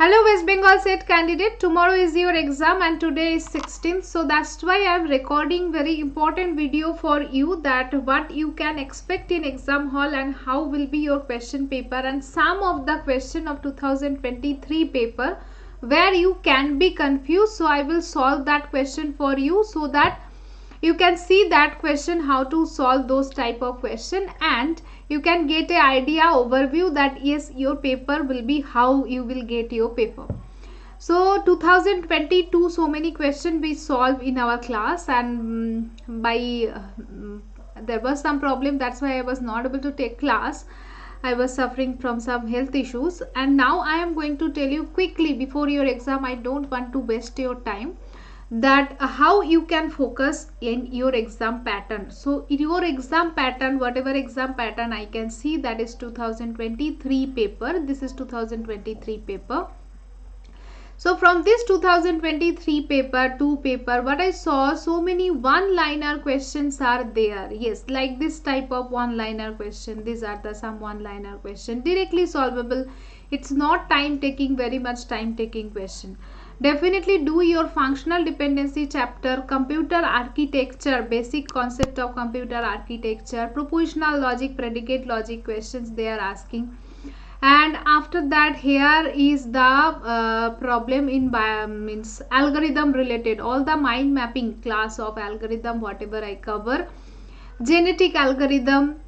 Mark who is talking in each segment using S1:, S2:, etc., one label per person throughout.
S1: Hello West Bengal State candidate, tomorrow is your exam and today is 16th, so that's why I am recording very important video for you, that what you can expect in exam hall and how will be your question paper and some of the question of 2023 paper where you can be confused. So I will solve that question for you so that you can see that question, how to solve those type of question, and you can get a idea overview that yes, your paper will be how you will get your paper. So 2022 so many questions we solve in our class, and there was some problem, that's why I was not able to take class. I was suffering from some health issues, and now I am going to tell you quickly before your exam. I don't want to waste your time, that how you can focus in your exam pattern. So in your exam pattern, whatever exam pattern I can see, that is 2023 paper. This is 2023 paper. So from this 2023 paper, what I saw, so many one-liner questions are there. Yes, like this type of one-liner question. These are the some one-liner question, directly solvable. It's not time-taking, very much time-taking question. Definitely do your functional dependency chapter, computer architecture, basic concept of computer architecture, propositional logic, predicate logic questions they are asking. And after that, here is the problem in means algorithm related, all the mind mapping class of algorithm whatever I cover, genetic algorithm,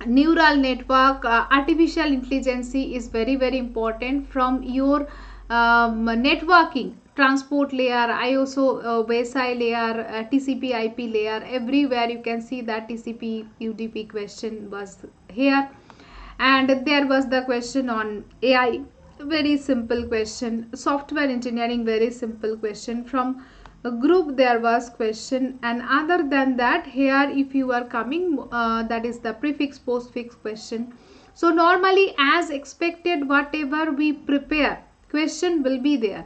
S1: neural network, artificial intelligence is very important from your networking, transport layer, ISO, WSI layer, TCP IP layer, everywhere you can see that TCP UDP question was here. And there was the question on AI, very simple question. Software engineering, very simple question. From a group there was question, and other than that, here if you are coming, that is the prefix postfix question. So normally as expected, whatever we prepare, question will be there.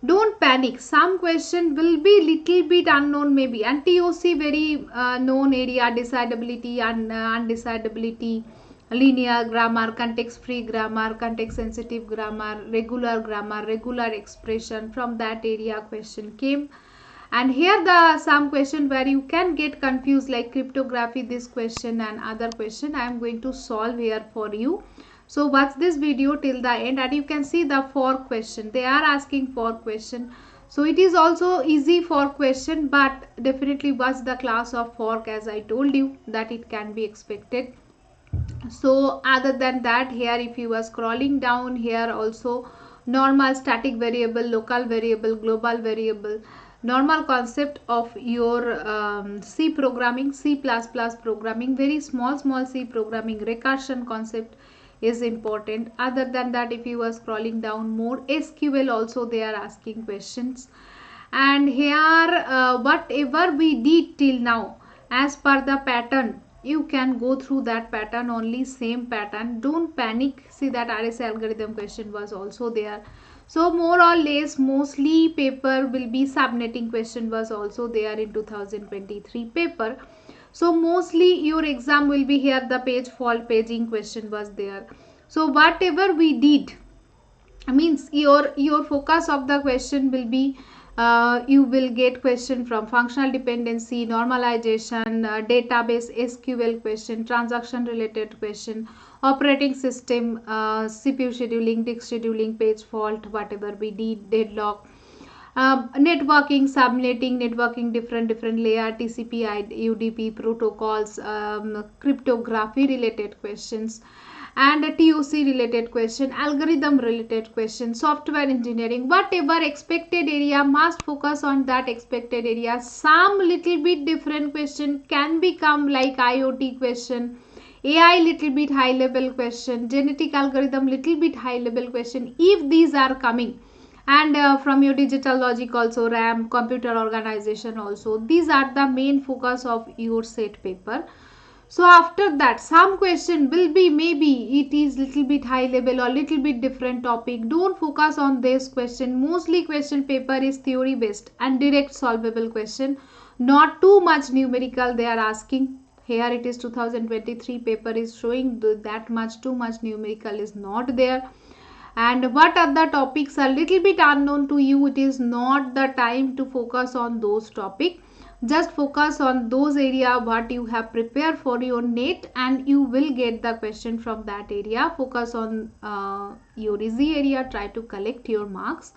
S1: Don't panic, some question will be little bit unknown maybe, and TOC very known area, decidability and undecidability, linear grammar, context free grammar, context sensitive grammar, regular expression, from that area question came. And here the some question where you can get confused, like cryptography, this question and other question I am going to solve here for you. So watch this video till the end, and you can see the four question, they are asking four question. So it is also easy for question, but definitely watch the class of fork, as I told you that it can be expected. So other than that, here if you are scrolling down, here also normal, static variable, local variable, global variable, normal concept of your C programming, C++ programming, very small C programming, recursion concept is important. Other than that, if you are scrolling down more, SQL also they are asking questions. And here whatever we did till now as per the pattern, you can go through that pattern only, same pattern. Don't panic. See that RSA algorithm question was also there. So more or less mostly paper will be subnetting question was also there in 2023 paper. So mostly your exam will be here, the page fault paging question was there. So whatever we did, means your focus of the question will be, you will get question from functional dependency, normalization, database, SQL question, transaction related question, operating system, CPU scheduling, disk scheduling, page fault, whatever we did, deadlock, networking, subnetting, networking, different layer, TCP, UDP protocols, cryptography related questions, and a TOC related question, algorithm related question, software engineering, whatever expected area, must focus on that expected area. Some little bit different question can become like IoT question, AI little bit high level question, genetic algorithm little bit high level question, if these are coming. And from your digital logic also, RAM, computer organization also, these are the main focus of your set paper. So after that, some question will be maybe it is little bit high level or little bit different topic. Don't focus on this question. Mostly question paper is theory based and direct solvable question. Not too much numerical they are asking. Here it is 2023 paper is showing that much, too much numerical is not there. and what other topics are little bit unknown to you, it is not the time to focus on those topics. Just focus on those area what you have prepared for your NET, and you will get the question from that area. Focus on your easy area, try to collect your marks.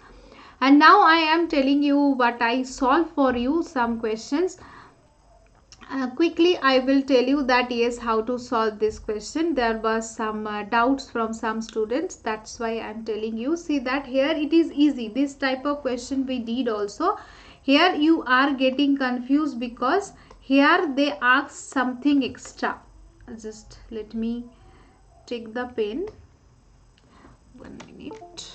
S1: And now I am telling you what I solve for you, some questions. Quickly I will tell you that yes, how to solve this question. There was some doubts from some students, that's why I am telling you. See that here it is easy, this type of question we did also. Here you are getting confused because here they ask something extra. Just let me take the pen, 1 minute.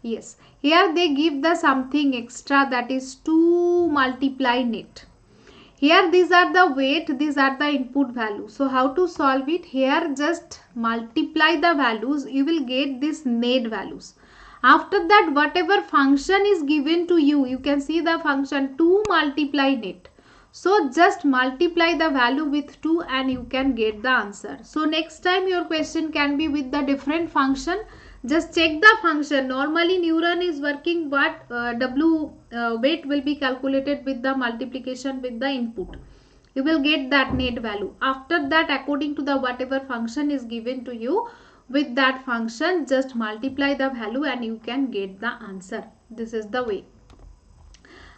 S1: Yes, here they give the something extra, that is 2 multiply NET. Here these are the weight, these are the input value. So how to solve it? Here just multiply the values, you will get this NET values. After that whatever function is given to you, you can see the function 2 multiply NET. So just multiply the value with 2 and you can get the answer. So next time your question can be with the different function. Just check the function. Normally neuron is working, but weight will be calculated with the multiplication with the input. You will get that NET value. After that, according to the whatever function is given to you, with that function just multiply the value and you can get the answer. This is the way.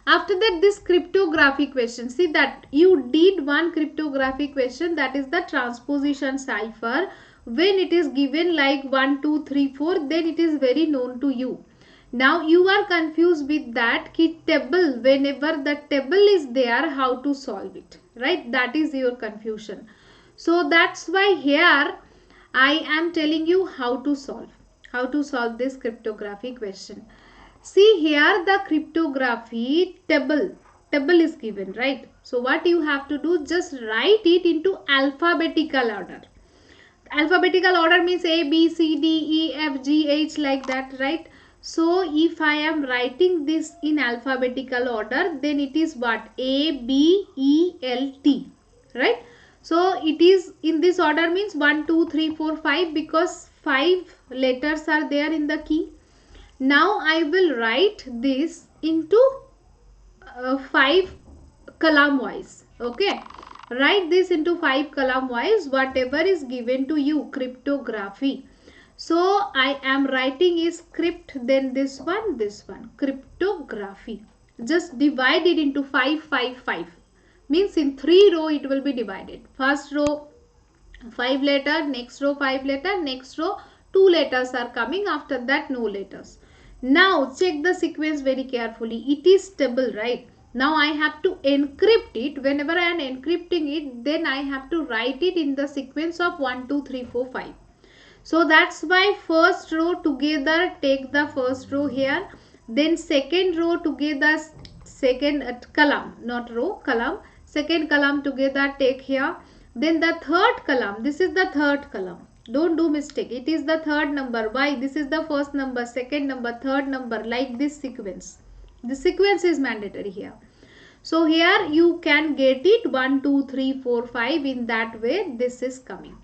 S1: After that, this cryptography question. See that you did one cryptography question, that is the transposition cipher. When it is given like 1, 2, 3, 4, then it is very known to you. Now you are confused with that ki table, whenever the table is there, how to solve it, right? That is your confusion. So that's why here I am telling you how to solve this cryptography question. See here the cryptography table is given, right? So what you have to do, just write it into alphabetical order. Alphabetical order means A, B, C, D, E, F, G, H, like that, right? So if I am writing this in alphabetical order, then it is what? A, B, E, L, T, right? So it is in this order means 1, 2, 3, 4, 5, because 5 letters are there in the key. Now I will write this into 5 column wise. Okay, write this into 5 column wise, whatever is given to you, cryptography. So I am writing is crypt, then this one, cryptography. Just divide it into 5, 5, 5. Means in 3 row it will be divided. First row 5 letter, next row 5 letter, next row 2 letters are coming, after that no letters. Now check the sequence very carefully. It is table, right? Now I have to encrypt it. Whenever I am encrypting it, then I have to write it in the sequence of 1, 2, 3, 4, 5. So that's why first row together, take the first row here. Then second row together, second column, not row, column. Second column together take here. Then the third column, this is the third column. Don't do mistake. It is the third number. Why? This is the first number, second number, third number, like this sequence. The sequence is mandatory here. So here you can get it 1, 2, 3, 4, 5. In that way this is coming.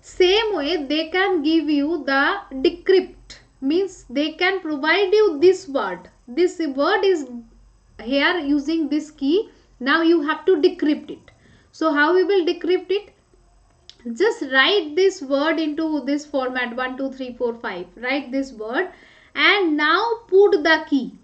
S1: Same way they can give you the decrypt. Means they can provide you this word. This word is here using this key. Now you have to decrypt it. So how we will decrypt it? Just write this word into this format 1, 2, 3, 4, 5. Write this word and now put the key.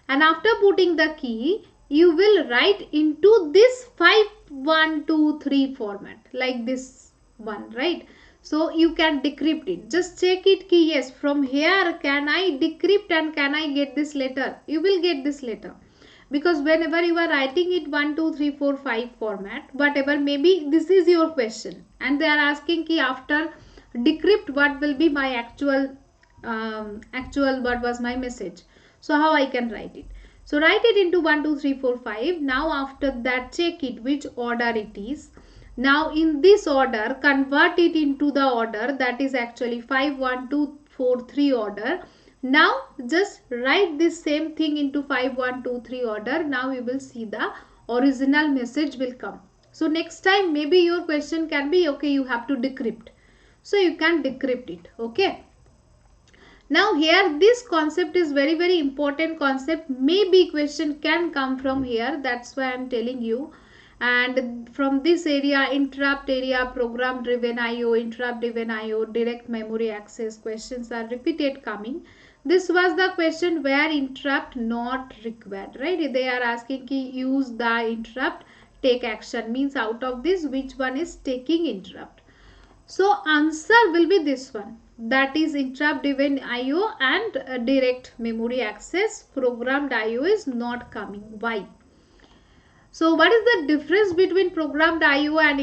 S1: And after putting the key, you will write into this 5, 1, 2, 3 format, like this one, right? So you can decrypt it. Just check it key. Yes, from here can I decrypt and can I get this letter? You will get this letter. Because whenever you are writing it 1, 2, 3, 4, 5 format, whatever, maybe this is your question and they are asking ki after decrypt what will be my actual what was my message. So how I can write it? So write it into 1, 2, 3, 4, 5. Now after that check it which order it is. Now in this order convert it into the order that is actually 5, 1, 2, 4, 3 order. Now just write this same thing into 5, 1, 2, 3 order. Now you will see the original message will come. So next time maybe your question can be, okay, you have to decrypt. So you can decrypt it. Okay. Now here this concept is very important concept. Maybe question can come from here. That's why I'm telling you. And from this area, interrupt area, program driven IO, interrupt driven IO, direct memory access questions are repeated coming. This was the question where interrupt not required, right? They are asking ki use the interrupt, take action, means out of this which one is taking interrupt. So answer will be this one, that is interrupt driven IO and direct memory access. Programmed IO is not coming. Why? So what is the difference between programmed IO and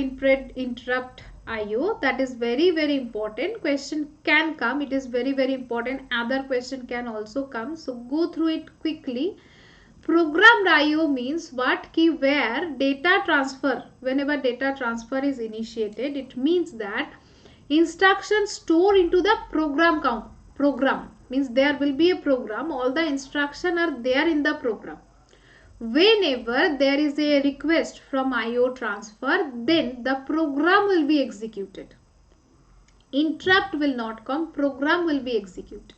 S1: interrupt IO? That is very important. Question can come. It is very important. Other question can also come. So go through it quickly. Programmed IO means what? Key where data transfer, whenever data transfer is initiated, it means that instructions store into the program count. Program means there will be a program. All the instructions are there in the program. Whenever there is a request from IO transfer, then the program will be executed. Interrupt will not come, program will be executed.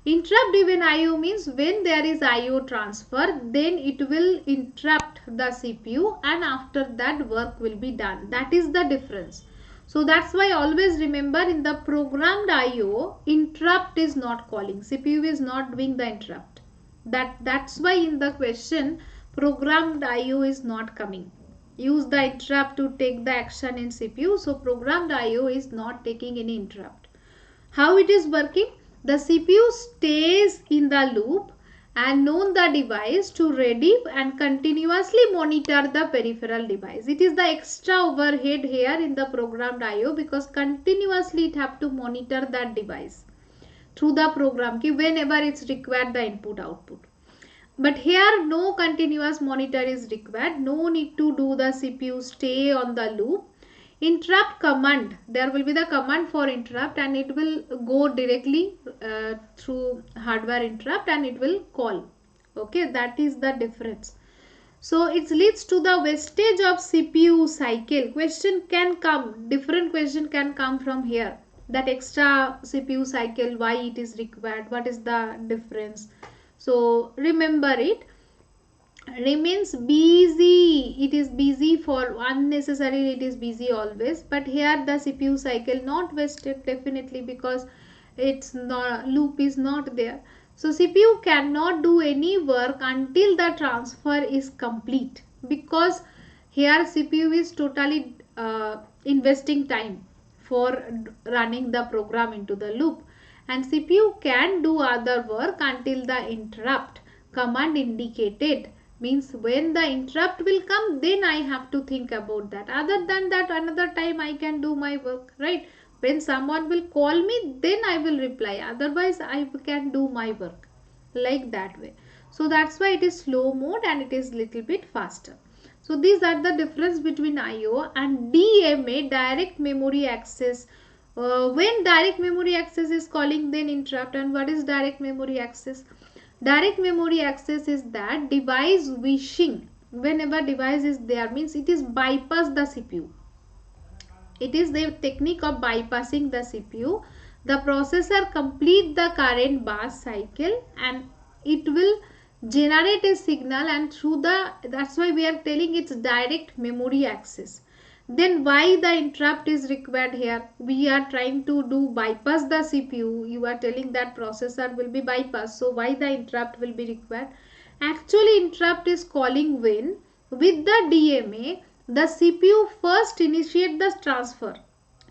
S1: Interrupt driven IO means when there is IO transfer, then it will interrupt the CPU and after that work will be done. That is the difference. So that's why always remember, in the programmed IO, interrupt is not calling. CPU is not doing the interrupt. That's why in the question programmed IO is not coming. Use the interrupt to take the action in CPU. So programmed IO is not taking any interrupt. How it is working? The CPU stays in the loop and known the device to ready and continuously monitor the peripheral device. It is the extra overhead here in the programmed IO because continuously it have to monitor that device through the program whenever it's required the input output. But here no continuous monitor is required. No need to do the CPU stay on the loop. Interrupt command, there will be the command for interrupt and it will go directly through hardware interrupt and it will call. Okay, that is the difference. So it leads to the wastage of CPU cycle. Question can come, different question can come from here. That extra CPU cycle, why it is required, what is the difference. So remember it. Remains busy, it is busy for unnecessary, it is busy always, but here the CPU cycle not wasted definitely because its not loop is not there. So CPU cannot do any work until the transfer is complete because here CPU is totally investing time for running the program into the loop, and CPU can do other work until the interrupt command indicated. Means when the interrupt will come, then I have to think about that. Other than that, another time I can do my work, right? When someone will call me, then I will reply. Otherwise, I can do my work like that way. So that's why it is slow mode and it is little bit faster. So these are the difference between IO and DMA, direct memory access. When direct memory access is calling, then interrupt. And what is direct memory access? Direct memory access is that device wishing, whenever device is there, means it is bypass the CPU. It is the technique of bypassing the CPU. The processor complete the current bus cycle and it will generate a signal, and through the, that's why we are telling it's direct memory access. Then why the interrupt is required here? We are trying to do bypass the CPU. You are telling that processor will be bypassed. So why the interrupt will be required? Actually interrupt is calling when with the DMA the CPU first initiate the transfer.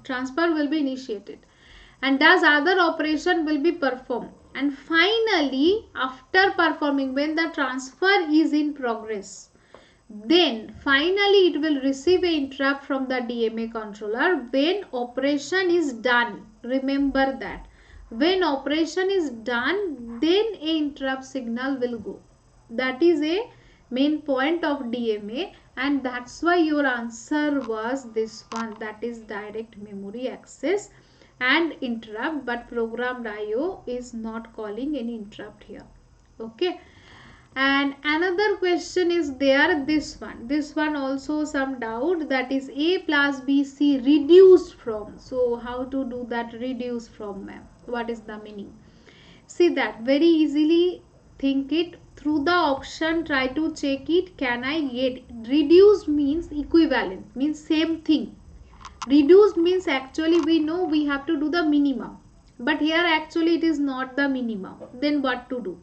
S1: Transfer will be initiated and thus other operation will be performed. And finally after performing, when the transfer is in progress, then finally it will receive a interrupt from the DMA controller when operation is done. Remember that. When operation is done, then a interrupt signal will go. That is a main point of DMA, and that's why your answer was this one, that is direct memory access and interrupt, but programmed IO is not calling any interrupt here. Okay. And another question is there, this one also some doubt, that is A plus B C reduced from. So how to do that reduce from, ma'am? What is the meaning? See that very easily. Think it through the option, try to check it. Can I get? Reduced means equivalent, means same thing. Reduced means actually we know we have to do the minimum, but here actually it is not the minimum. Then what to do?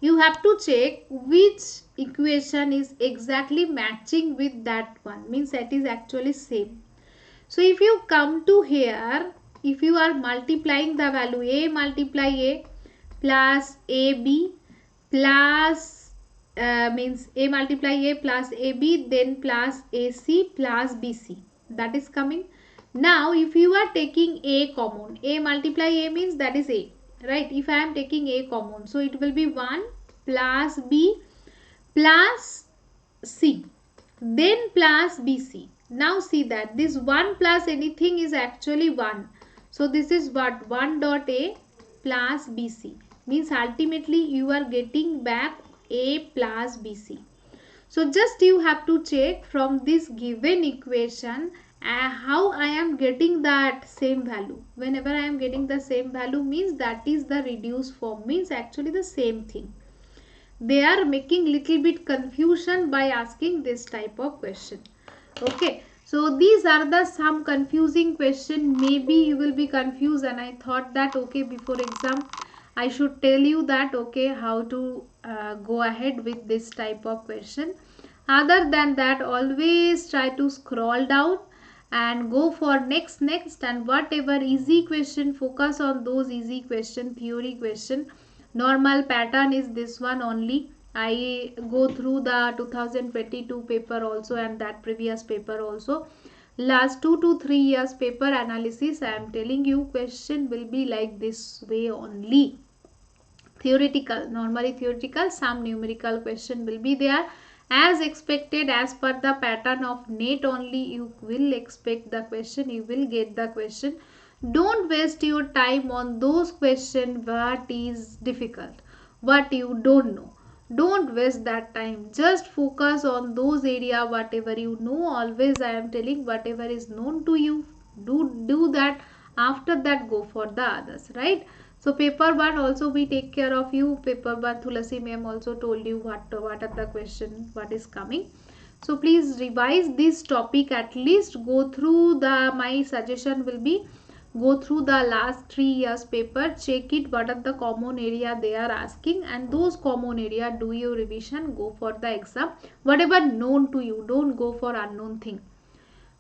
S1: You have to check which equation is exactly matching with that one, means that is actually same. So if you come to here, if you are multiplying the value a multiply a plus ab plus means a multiply a plus ab, then plus ac plus bc, that is coming. Now if you are taking a common, a multiply a means that is a, right? If I am taking a common, so it will be 1 plus b plus c, then plus bc. Now see that this 1 plus anything is actually 1. So this is what 1 dot a plus bc, means ultimately you are getting back a plus bc. So just you have to check from this given equation how I am getting that same value. Whenever I am getting the same value means that is the reduced form, means actually the same thing. They are making little bit confusion by asking this type of question. Okay, so these are the some confusing question. Maybe you will be confused, and I thought that okay, before exam I should tell you that okay how to go ahead with this type of question. Other than that, always try to scroll down and go for next and whatever easy question, focus on those easy question, theory question. Normal pattern is this one only. I go through the 2022 paper also and that previous paper also. Last 2 to 3 years paper analysis, I am telling you question will be like this way only. Theoretical, normally theoretical, some numerical question will be there. As expected, as per the pattern of NET only, you will expect the question, you will get the question. Don't waste your time on those questions what is difficult, what you don't know. Don't waste that time. Just focus on those area whatever you know. Always I am telling whatever is known to you, do that. After that go for the others, right? So paper 1 also we take care of you. Paper 1 Tulasi ma'am also told you what are the question, what is coming. So please revise this topic, at least go through the, my suggestion will be go through the last 3 years paper, check it what are the common area they are asking, and those common area do your revision, go for the exam. Whatever known to you, don't go for unknown thing.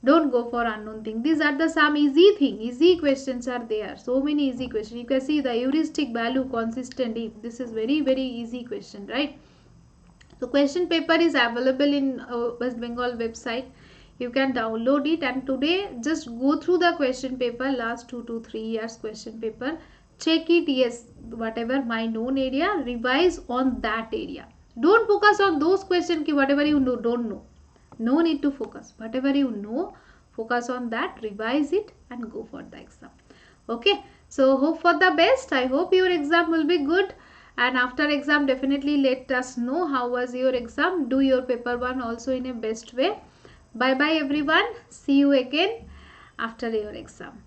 S1: Don't go for unknown thing. These are the some easy thing, easy questions are there. So many easy questions. You can see the heuristic value consistent if. This is very easy question, right? So question paper is available in West Bengal website. You can download it, and today just go through the question paper, last 2 to 3 years question paper. Check it, yes, whatever my known area, revise on that area. Don't focus on those questions ki whatever you know, don't know. No need to focus. Whatever you know, focus on that, revise it and go for the exam. Okay. So hope for the best. I hope your exam will be good. And after exam, definitely let us know how was your exam. Do your paper 1 also in a best way. Bye bye everyone. See you again after your exam.